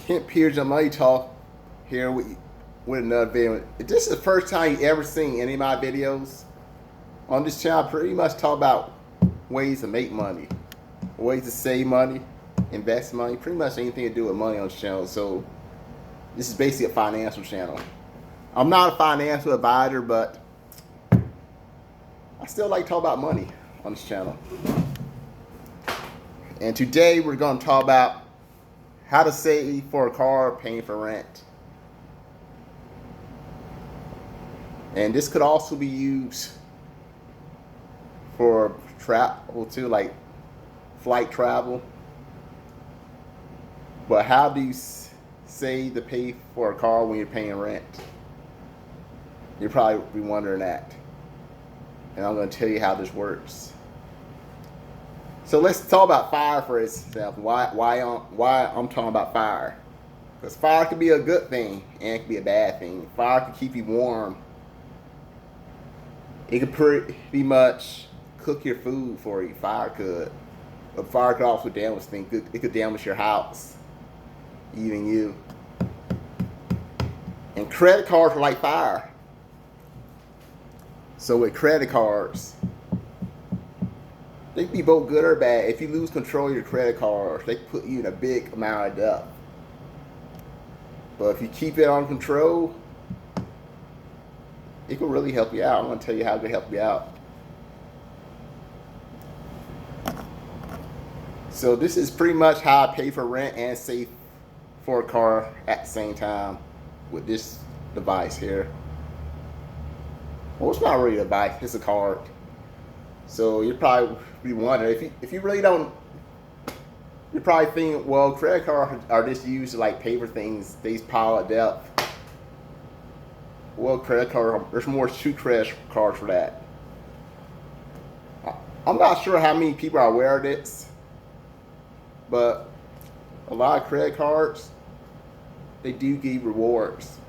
Pimp Here's Your Money Talk here with another video. If this is the first time you ever seen any of my videos on this channel, I pretty much talk about ways to make money, ways to save money, invest money, pretty much anything to do with money on this channel. So this is basically a financial channel. I'm not a financial advisor, but I still like to talk about money on this channel. And today we're going to talk about how to save for a car paying for rent. And this could also be used for travel too, like flight travel. But how do you save to pay for a car when you're paying rent? You're probably be wondering that. And I'm going to tell you how this works. So let's talk about fire for example. Why I'm talking about fire? Because fire can be a good thing and it can be a bad thing. Fire can keep you warm. It could pretty much cook your food for you. Fire could. But fire could also damage things. It could damage your house. Even you. And credit cards are like fire. So with credit cards, they can be both good or bad. If you lose control of your credit cards, they can put you in a big amount of debt. But if you keep it on control, it can really help you out. I'm going to tell you how it can help you out. So this is pretty much how I pay for rent and save for a car at the same time with this device here. Well, it's not really a device, it's a card. So you're probably be wondering, if you really don't, you're probably thinking, well, credit cards are just used to like pay for things, these pile of debt. Well, credit card, there's more to credit cards for that. I'm not sure how many people are aware of this, but a lot of credit cards, they do give rewards.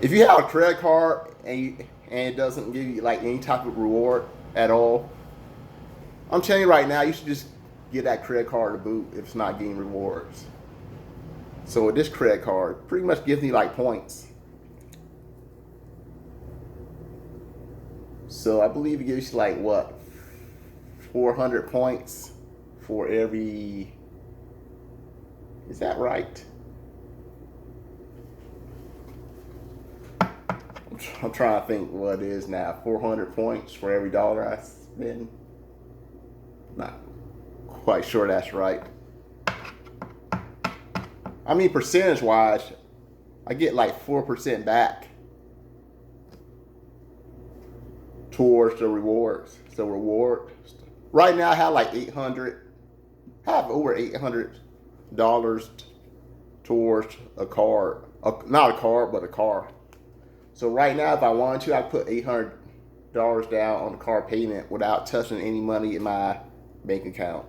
If you have a credit card and it doesn't give you like any type of reward at all, I'm telling you right now, you should just get that credit card to boot if it's not getting rewards. So with this credit card, pretty much gives me like points. So I believe it gives you like what, 400 points for every, is that right? I'm trying to think what it is now. 400 points for every dollar I spend. Not quite sure that's right. I mean, percentage wise, I get like 4% back towards the rewards. So rewards. Right now I have like over $800 towards a car. Not a car, but a car. So right now, if I wanted to, I'd put $800 down on the car payment without touching any money in my bank account.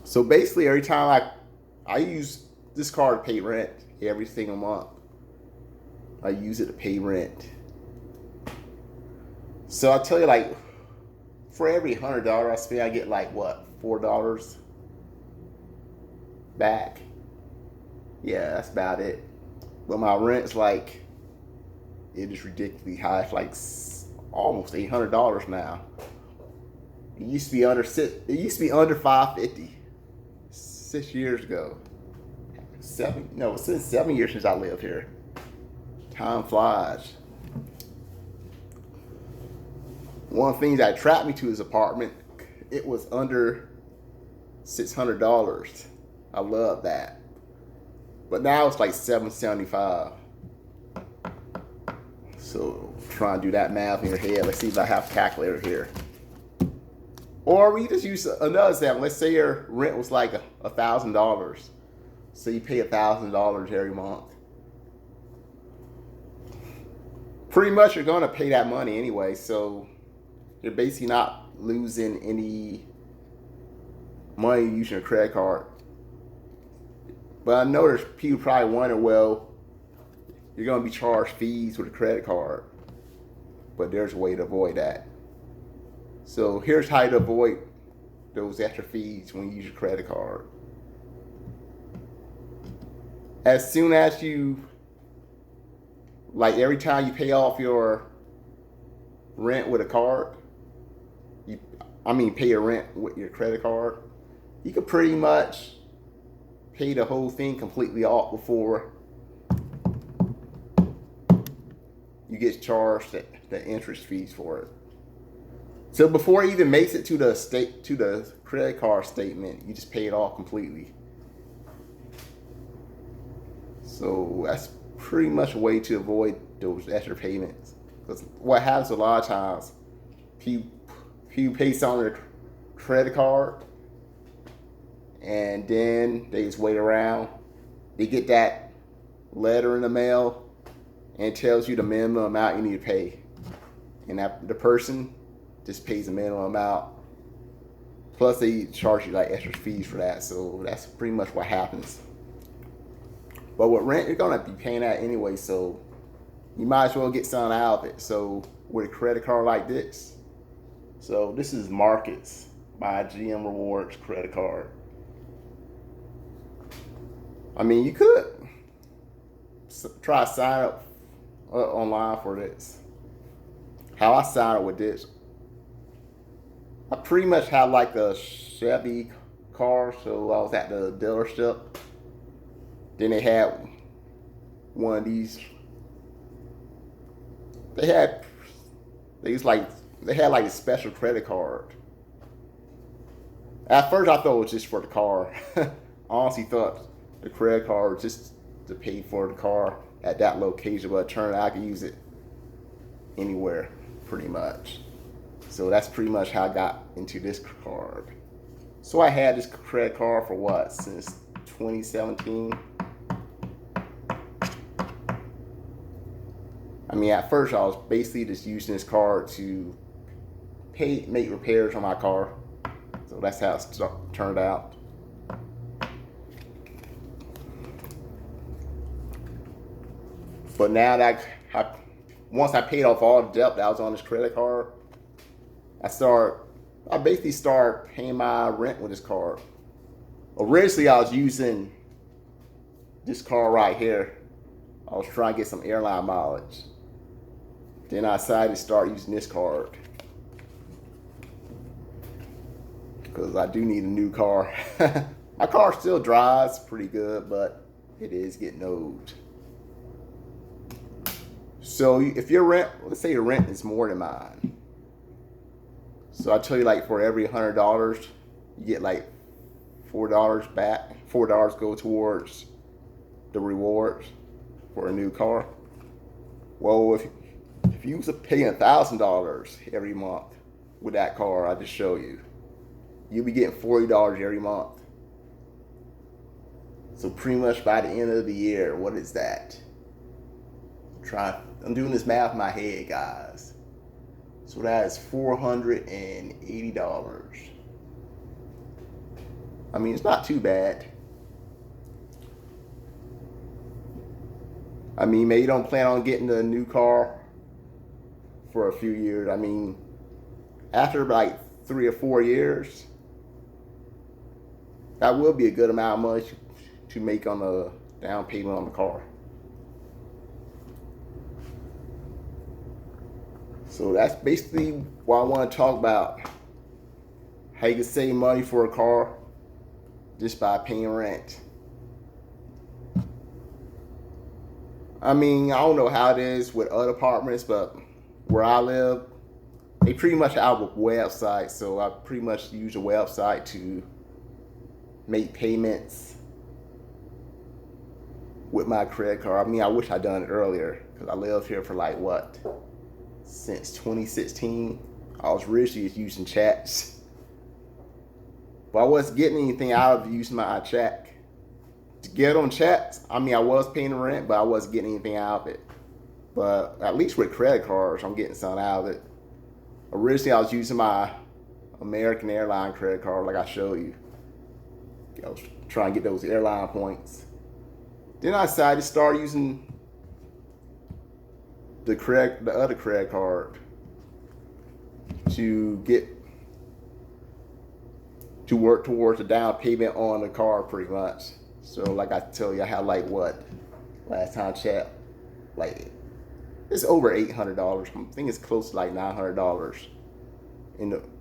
So basically, every time I use this card to pay rent every single month. I use it to pay rent. So I tell you, like, for every $100 I spend, I get like what, $4 back. Yeah, that's about it. But my rent's like, it is ridiculously high. It's like almost $800 now. It used to be under $550 6 years ago. Since 7 years since I lived here. Time flies. One of the things that attracted me to his apartment, it was under $600. I love that. But now it's like $775. So try and do that math in your head. Let's see if I have a calculator here. Or we just use another example. Let's say your rent was like $1,000. So you pay $1,000 every month. Pretty much you're going to pay that money anyway. So you're basically not losing any money using your credit card. But I know there's people probably wonder, well, you're going to be charged fees with a credit card. But there's a way to avoid that. So here's how to avoid those extra fees when you use your credit card. As soon as you, like every time you pay off your rent with a card, pay your rent with your credit card, you could pretty much pay the whole thing completely off before you get charged the interest fees for it. So before it even makes it to the credit card statement, you just pay it off completely. So that's pretty much a way to avoid those extra payments. Because what happens a lot of times, people pay something on their credit card, and then they just wait around. They get that letter in the mail, and it tells you the minimum amount you need to pay, and that the person just pays the minimum amount. Plus, they charge you like extra fees for that. So that's pretty much what happens. But with rent, you're gonna be paying that anyway, so you might as well get something out of it. So with a credit card like this, so this is Marcus, my GM Rewards credit card. You could try to sign up online for this. How I signed up with this, I pretty much had like a Chevy car, so I was at the dealership. Then they had one of these. They had like a special credit card. At first, I thought it was just for the car. I honestly thought the credit card was just to pay for the car at that location, but it turned out I could use it anywhere, pretty much. So that's pretty much how I got into this card. So I had this credit card for what, since 2017? At first I was basically just using this card to make repairs on my car. So that's how it turned out. But now that once I paid off all the debt that was on this credit card, I basically started paying my rent with this card. Originally, I was using this card right here. I was trying to get some airline mileage. Then I decided to start using this card because I do need a new car. My car still drives pretty good, but it is getting old. So if your rent, let's say your rent is more than mine. So I tell you, like for every $100, you get like $4 back. $4 go towards the rewards for a new car. Well, if you was paying $1,000 every month with that car I just showed you, you'll be getting $40 every month. So pretty much by the end of the year, what is that? I'm doing this math in my head, guys. So that is $480. It's not too bad. Maybe you don't plan on getting a new car for a few years. After like 3 or 4 years, that will be a good amount of money to make on the down payment on the car. So that's basically what I want to talk about. How you can save money for a car just by paying rent. I don't know how it is with other apartments, but where I live, they pretty much have a website. So I pretty much use a website to make payments with my credit card. I wish I'd done it earlier because I lived here for like what? Since 2016. I was originally just using chats, but I wasn't getting anything out of using my check. To get on chats, I was paying the rent, but I wasn't getting anything out of it. But at least with credit cards, I'm getting something out of it. Originally, I was using my American Airlines credit card, like I showed you. I was trying to get those airline points. Then I decided to start using the other credit card to get to work towards a down payment on the car, pretty much. So like I tell you, I had like what last time I checked, like it's over $800. I think it's close to like $900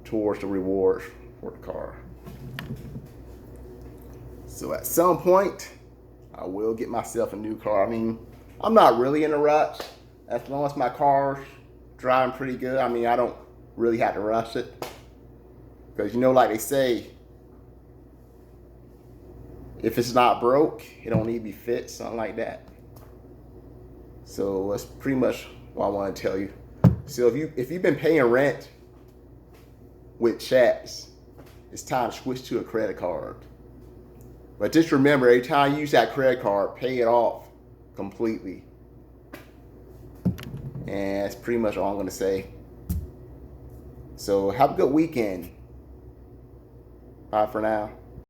towards the rewards for the car. So at some point, I will get myself a new car. I mean, I'm not really in a rush. As long as my car's driving pretty good, I mean, I don't really have to rush it. Because, you know, like they say, if it's not broke, it don't need to be fixed, something like that. So that's pretty much what I want to tell you. So if you've been paying rent with checks, it's time to switch to a credit card. But just remember, every time you use that credit card, pay it off completely. And that's pretty much all I'm going to say. So have a good weekend. Bye for now.